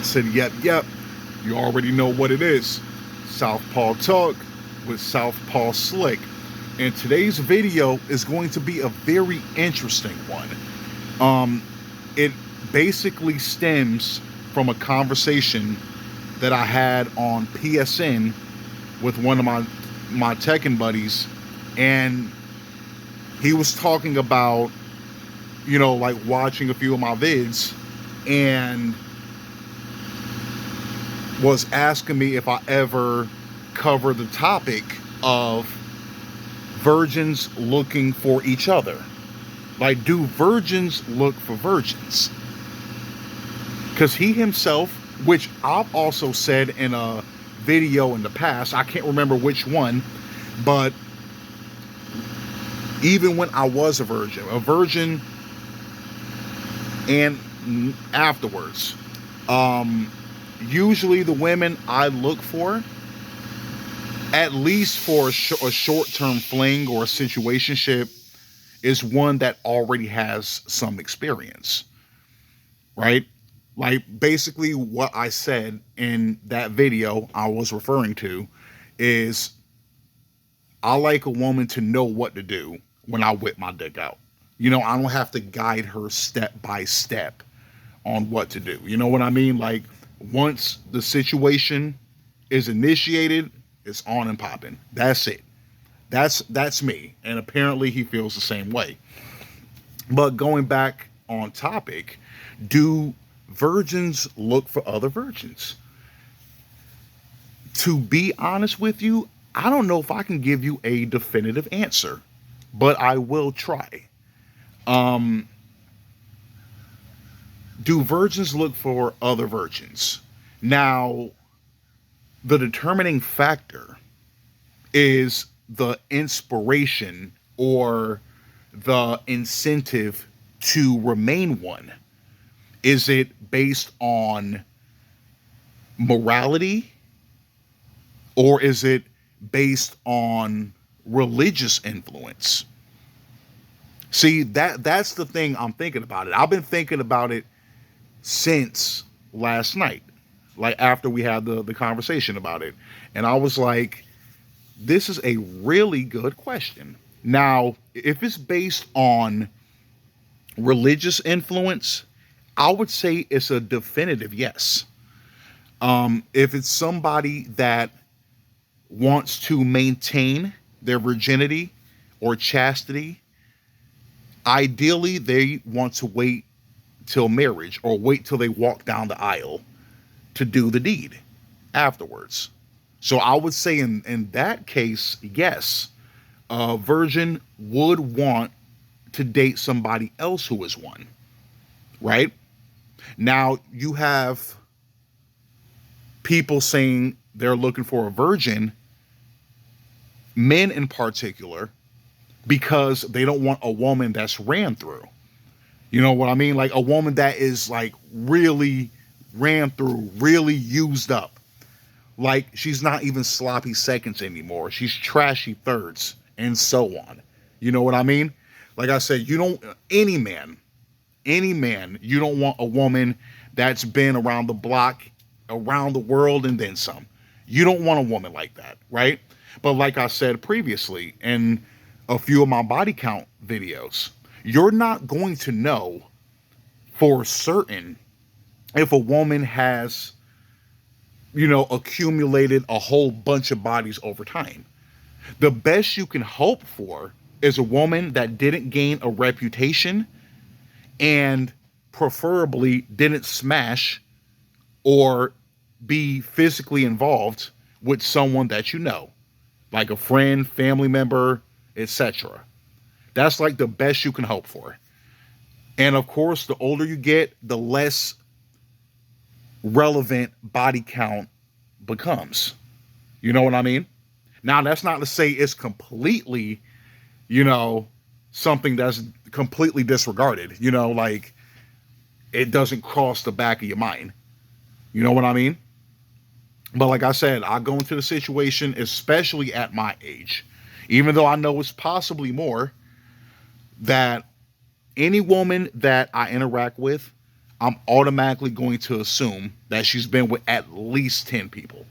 said, yep, you already know what it is. Southpaw Talk with Southpaw Slick. And today's video is going to be a very interesting one. It basically stems from a conversation that I had on PSN with one of my Tekken buddies, and he was talking about, like watching a few of my vids, and was asking me if I ever cover the topic of virgins looking for each other. Like, do virgins look for virgins? Because he himself, which I've also said in a video in the past, I can't remember which one, but even when I was a virgin and afterwards, usually the women I look for, at least for a short-term fling or a situationship, is one that already has some experience, right? Like, basically what I said in that video I was referring to is, I like a woman to know what to do when I whip my dick out. I don't have to guide her step by step on what to do. You know what I mean? Like, once the situation is initiated, it's on and popping. That's it. That's me. And apparently he feels the same way. But going back on topic, do virgins look for other virgins? To be honest with you, I don't know if I can give you a definitive answer, but I will try. Do virgins look for other virgins? Now, the determining factor is the inspiration or the incentive to remain one. Is it based on morality, or is it based on religious influence? See, that's the thing I'm thinking about it. I've been thinking about it since last night, like after we had the conversation about it. And I was like, this is a really good question. Now, if it's based on religious influence, I would say it's a definitive yes. If it's somebody that wants to maintain their virginity or chastity, ideally they want to wait till marriage or wait till they walk down the aisle to do the deed afterwards. So I would say in that case, yes, a virgin would want to date somebody else who is one, right? Now, you have people saying they're looking for a virgin, men in particular, because they don't want a woman that's ran through. You know what I mean? Like a woman that is like really ran through, really used up. Like, she's not even sloppy seconds anymore. She's trashy thirds, and so on. You know what I mean? Like I said, any man, you don't want a woman that's been around the block, around the world, and then some. You don't want a woman like that, right? But like I said previously in a few of my body count videos, you're not going to know for certain if a woman has, accumulated a whole bunch of bodies over time. The best you can hope for is a woman that didn't gain a reputation and preferably didn't smash or be physically involved with someone that you know, like a friend, family member, etc. That's like the best you can hope for. And of course, the older you get, the less relevant body count becomes. You know what I mean? Now, that's not to say it's completely, something that's completely disregarded. Like, it doesn't cross the back of your mind. You know what I mean? But like I said, I go into the situation, especially at my age, even though I know it's possibly more, that any woman that I interact with, I'm automatically going to assume that she's been with at least 10 people.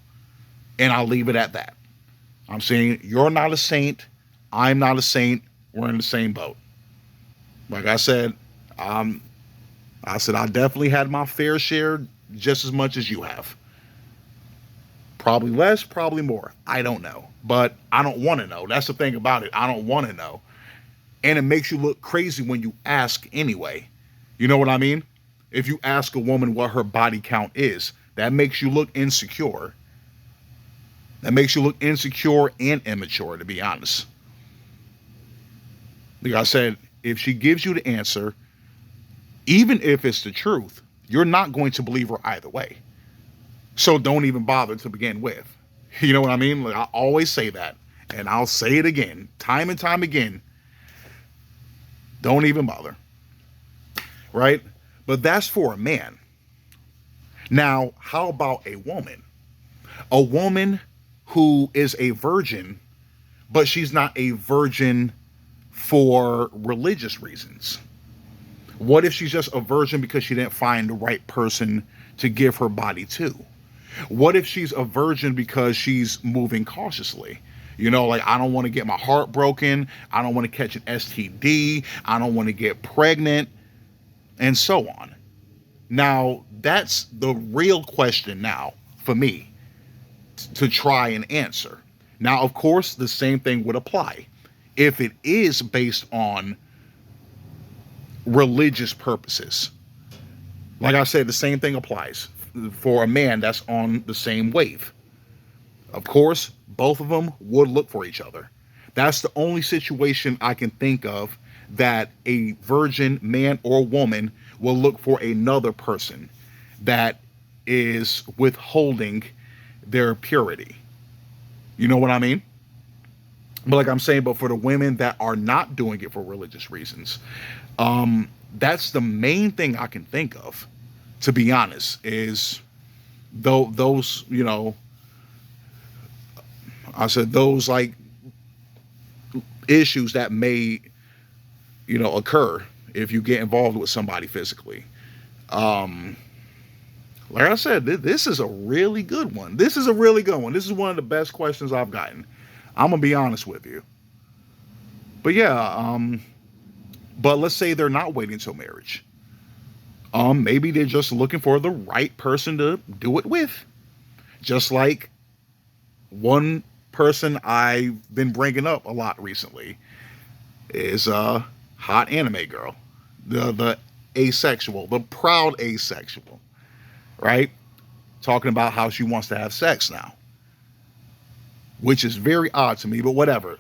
And I'll leave it at that. I'm saying you're not a saint. I'm not a saint. We're in the same boat. Like um, I said I definitely had my fair share just as much as you have. Probably less, probably more. I don't know. But I don't want to know. That's the thing about it. I don't want to know. And it makes you look crazy when you ask anyway. You know what I mean? If you ask a woman what her body count is, that makes you look insecure. That makes you look insecure and immature, to be honest. Like I said, if she gives you the answer, even if it's the truth, you're not going to believe her either way. So don't even bother to begin with. You know what I mean? Like I always say that, and I'll say it again, time and time again. Don't even bother. Right? But that's for a man. Now, how about a woman? A woman who is a virgin, but she's not a virgin for religious reasons. What if she's just a virgin because she didn't find the right person to give her body to? What if she's a virgin because she's moving cautiously? You know, like, I don't want to get my heart broken. I don't want to catch an STD. I don't want to get pregnant, and so on. Now, that's the real question now for me to try and answer. Now, of course, the same thing would apply if it is based on religious purposes. Like I said, the same thing applies for a man that's on the same wave. Of course, both of them would look for each other. That's the only situation I can think of that a virgin man or woman will look for another person that is withholding their purity. You know what I mean? But like I'm saying, but for the women that are not doing it for religious reasons, that's the main thing I can think of, to be honest, is those, you know, I said those like issues that may, you know, occur if you get involved with somebody physically. Like I said, this is a really good one. This is a really good one. This is one of the best questions I've gotten. I'm gonna be honest with you. But yeah, but let's say they're not waiting till marriage. Maybe they're just looking for the right person to do it with. Just like one person I've been bringing up a lot recently is a hot anime girl, the asexual, the proud asexual, right? Talking about how she wants to have sex now, which is very odd to me, but whatever.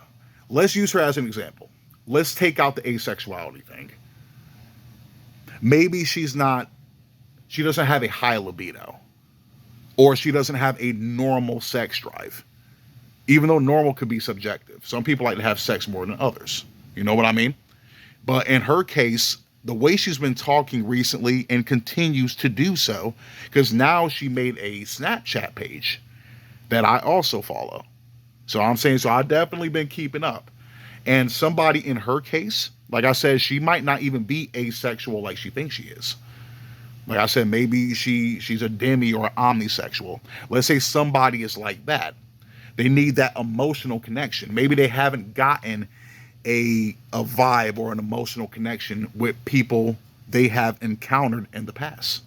Let's use her as an example. Let's take out the asexuality thing. Maybe she doesn't have a high libido, or she doesn't have a normal sex drive, even though normal could be subjective. Some people like to have sex more than others. You know what I mean? But in her case, the way she's been talking recently and continues to do so, because now she made a Snapchat page that I also follow. So I'm saying, so I've definitely been keeping up. And somebody in her case, like I said, she might not even be asexual like she thinks she is. Like I said, maybe she's a demi or omnisexual. Let's say somebody is like that. They need that emotional connection. Maybe they haven't gotten a vibe or an emotional connection with people they have encountered in the past.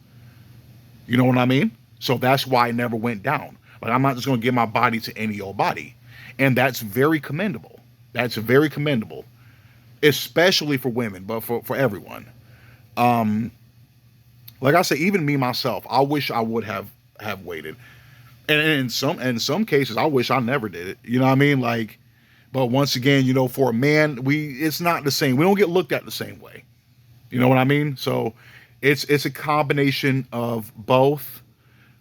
You know what I mean? So that's why I never went down. Like, I'm not just going to give my body to any old body. And that's very commendable. That's very commendable, especially for women, but for everyone. Like I said, even me myself, I wish I would have waited. And in some cases, I wish I never did it. You know what I mean? Like, but once again, you know, for a man, it's not the same. We don't get looked at the same way. You know what I mean? So it's a combination of both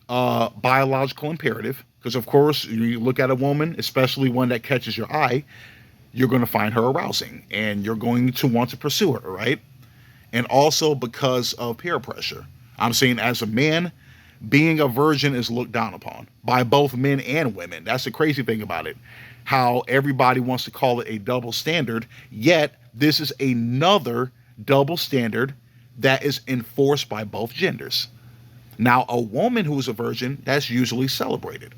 biological imperative, because of course, you look at a woman, especially one that catches your eye, you're going to find her arousing and you're going to want to pursue her, right? And also because of peer pressure. I'm saying, as a man, being a virgin is looked down upon by both men and women. That's the crazy thing about it. How everybody wants to call it a double standard, yet this is another double standard that is enforced by both genders. Now, a woman who is a virgin, that's usually celebrated,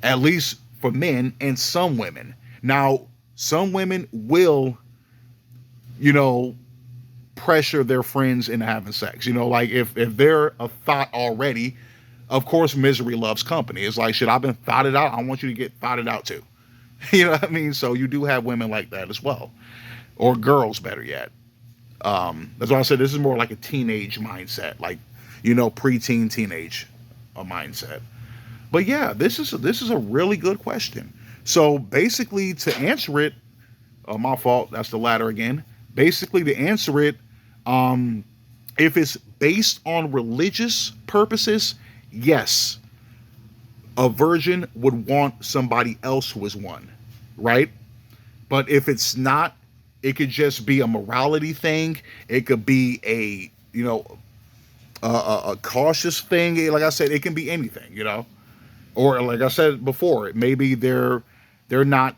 at least for men and some women. Now, some women will, you know, pressure their friends into having sex. You know, like if they're a thought already, of course, misery loves company. It's like, shit, I've been thoughted out. I want you to get thoughted out too. You know what I mean? So you do have women like that as well, or girls, better yet. That's why I said this is more like a teenage mindset, like, you know, preteen, teenage mindset. But yeah, this is a really good question. So basically, to answer it, my fault. That's the latter again. Basically, to answer it, if it's based on religious purposes, yes, a virgin would want somebody else who is one, right? But if it's not, it could just be a morality thing. It could be a, you know, a cautious thing. Like I said, it can be anything, you know. Or like I said before, maybe they're not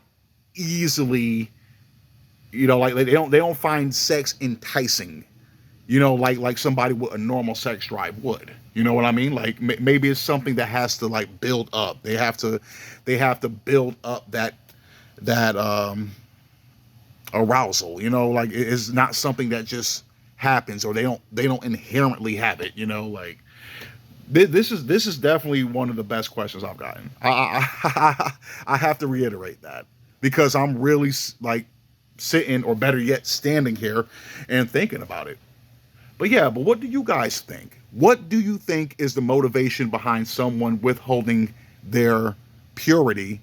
easily, you know, like they don't find sex enticing, you know, like somebody with a normal sex drive would. You know what I mean? Like maybe it's something that has to like build up. They have to build up that arousal. You know, like it's not something that just happens, or they don't inherently have it. You know, like this is definitely one of the best questions I've gotten. I have to reiterate that because I'm really like sitting, or better yet, standing here and thinking about it. But yeah, but what do you guys think? What do you think is the motivation behind someone withholding their purity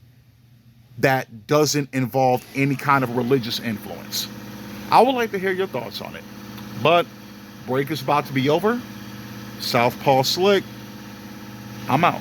that doesn't involve any kind of religious influence? I would like to hear your thoughts on it. But break is about to be over. Southpaw Slick, I'm out.